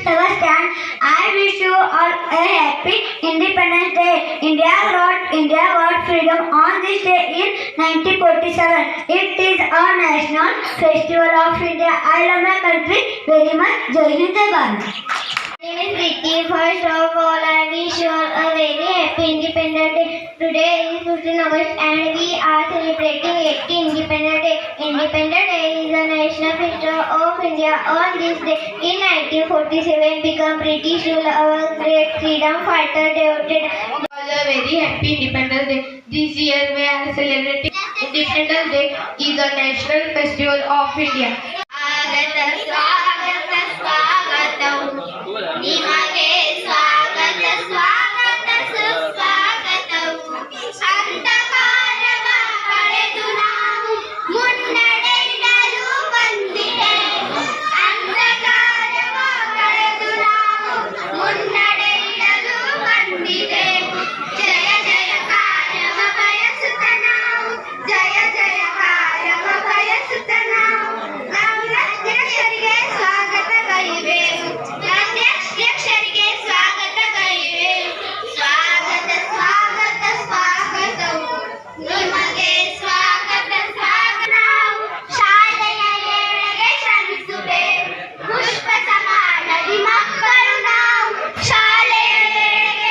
our stand. I wish you all a happy Independence Day. India got freedom on this day in 1947. It is our national festival of India. I love my country very much. Jai Hind, Jai Bharat. My name is Priti. First of all, I wish you all a very happy Independence Day. Today is 15 August and we are celebrating 80 Independence Day. Independence Day is the national festival of India. On this day in 1947, become British rule. Our great freedom fighter devoted all a very happy Independence Day. This year we are celebrating Independence Day is the national festival of India. ನಿಮಗೆ ಸ್ವಾಗತ ಸ್ವಾಗತ ಸುಸ್ವಾಗತವು ಅಂಧಕಾರವ ಕಳೆದು ನಾವು ಮುನ್ನಡೆಯಲು ಬಂದಿದೆವು ಅಂಧಕಾರವ ಕಳೆದು ನಾವು ಮುನ್ನಡೆಯಲು ಬಂದಿದೆವು ಜಯ ಜಯಕಾರವ ಬಯಸುತ್ತ ನಾವು ಜಯ ಜಯಕಾರವ ಬಯಸುತ್ತ ನಾವು ಅಧ್ಯಕ್ಷರಿಗೆ ಸ್ವಾಗತ ಗೈವೆವು ಅಧ್ಯಕ್ಷರಿಗೆ ಸ್ವಾಗತ ಗೈವೆವು ಸ್ವಾಗತ ಸ್ವಾಗತ ಸ್ವಾಗತವು ನಿಮಗೆ ಸ್ವಾಗತ ಸ್ವಾಗತ ನಾವು ಶಾಲೆಯ ಏಳಿಗೆ ಶ್ರಮಿಸುವೆವು ಪುಷ್ಪ ಸಮಾನದಿ ಮಕ್ಕಳು ನಾವು ಶಾಲೆಯ ಏಳಿಗೆ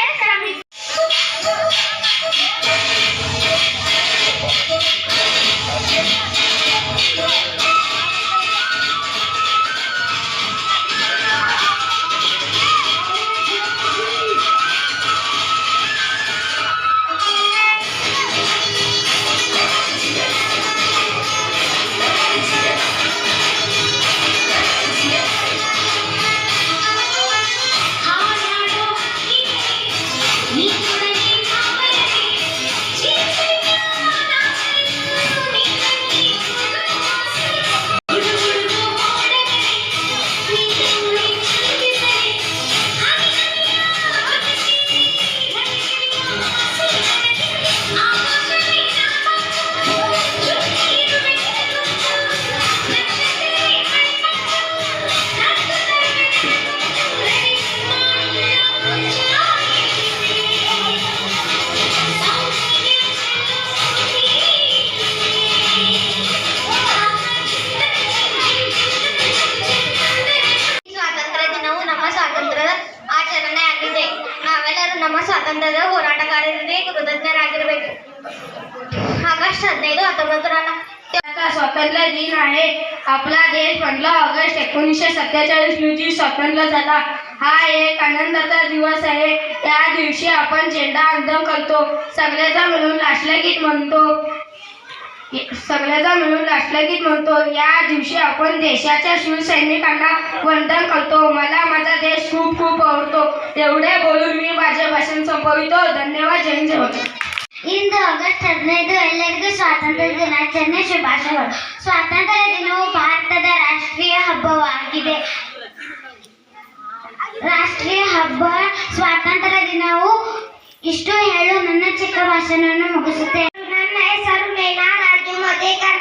ನಮ್ಮ ಸ್ವಾತಂತ್ರ್ಯದ ಹೋರಾಟಗಾರರಿಗೆ ಕೃತಜ್ಞರಾಗಿರಬೇಕು. ऑगस्ट 15 1949 स्वातंत्र्य दिन आहे. आपला देश 15 ऑगस्ट 1947 रोजी स्वतंत्र झाला. हा एक आनंदाचा दिवस आहे. या दिवशी आपण झेंडा वंदन करतो. सगळेजण मिळून राष्ट्रीय गीत म्हणतो. या दिवशी आपण देशाच्या शिवसैनिकांना वंदन करतो. मला माझा देश खूप खूप आवडतो. एवढे बोलून मी माझे भाषण संपवितो. धन्यवाद. जय हिंद, जय भारत. ಇಂದು ಆಗಸ್ಟ್ 15 ಎಲ್ಲರಿಗೂ ಸ್ವಾತಂತ್ರ್ಯ ದಿನಾಚರಣೆ ಶುಭಾಶಯಗಳು. ಸ್ವಾತಂತ್ರ್ಯ ದಿನವು ಭಾರತದ ರಾಷ್ಟ್ರೀಯ ಹಬ್ಬವಾಗಿದೆ. ರಾಷ್ಟ್ರೀಯ ಹಬ್ಬ ಸ್ವಾತಂತ್ರ್ಯ ದಿನವು ಇಷ್ಟು ಹೇಳು ನನ್ನ ಚಿಕ್ಕ ಭಾಷಣವನ್ನು ಮುಗಿಸುತ್ತೇನೆ. ನನ್ನ ಹೆಸರು ಮೇನಾ ರಾಜು ಮದೇಕರ್.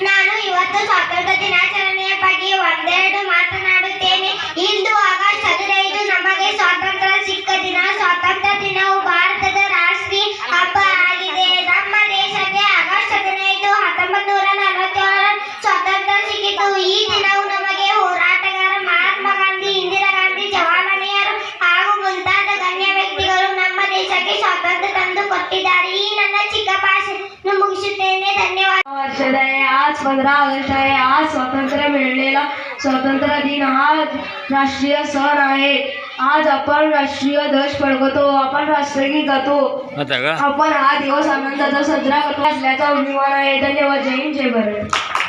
ನಾನು ಇವತ್ತು ಸ್ವಾತಂತ್ರ್ಯ ದಿನಾಚರಣೆಯ ಬಗ್ಗೆ ಒಂದೆರಡು ಮಾತನಾಡುತ್ತೇನೆ. ಇಂದು ಆಗಸ್ಟ್ 15 ನಮಗೆ ಸ್ವಾತಂತ್ರ್ಯ ಸಿಕ್ಕ ದಿನ. ಸ್ವಾತಂತ್ರ್ಯ ದಿನವು ಭಾರತದ ರಾಷ್ಟ್ರೀಯ ಹಬ್ಬ ಆಗಿದೆ. ನಮ್ಮ ದೇಶಕ್ಕೆ ಆಗಸ್ಟ್ 15 1947 ಸ್ವಾತಂತ್ರ್ಯ ಸಿಕ್ಕಿತು. ಈ ದಿನವು ನಮಗೆ ಹೋರಾಟಗಾರ ಮಹಾತ್ಮ ಗಾಂಧಿ, ಇಂದಿರಾ ಗಾಂಧಿ, ಜವಾಹರಲಾಲ್ ನೆಹರು ಹಾಗೂ ಮುಂತಾದ ಗಣ್ಯ ವ್ಯಕ್ತಿಗಳು ನಮ್ಮ ದೇಶಕ್ಕೆ ಸ್ವಾತಂತ್ರ್ಯ ತಂದು ಕೊಟ್ಟಿದ್ದಾರೆ. ಈ ನನ್ನ ಚಿಕ್ಕ ಭಾಷಣ मुगिಸುತ್ತೇನೆ. ಧನ್ಯವಾದ. आज 15 ऑगस्ट आहे. आज स्वातंत्र्य मिळालेला स्वातंत्र्य दिन हा राष्ट्रीय सण आहे. आज आपण राष्ट्रीय ध्वज फडकवतो. आपण राष्ट्रगीत गातो. आपण हा दिवस आनंदाचा साजरा करतो असल्याचा अभिमान आहे. धन्यवाद. जय हिंद, जय भारत.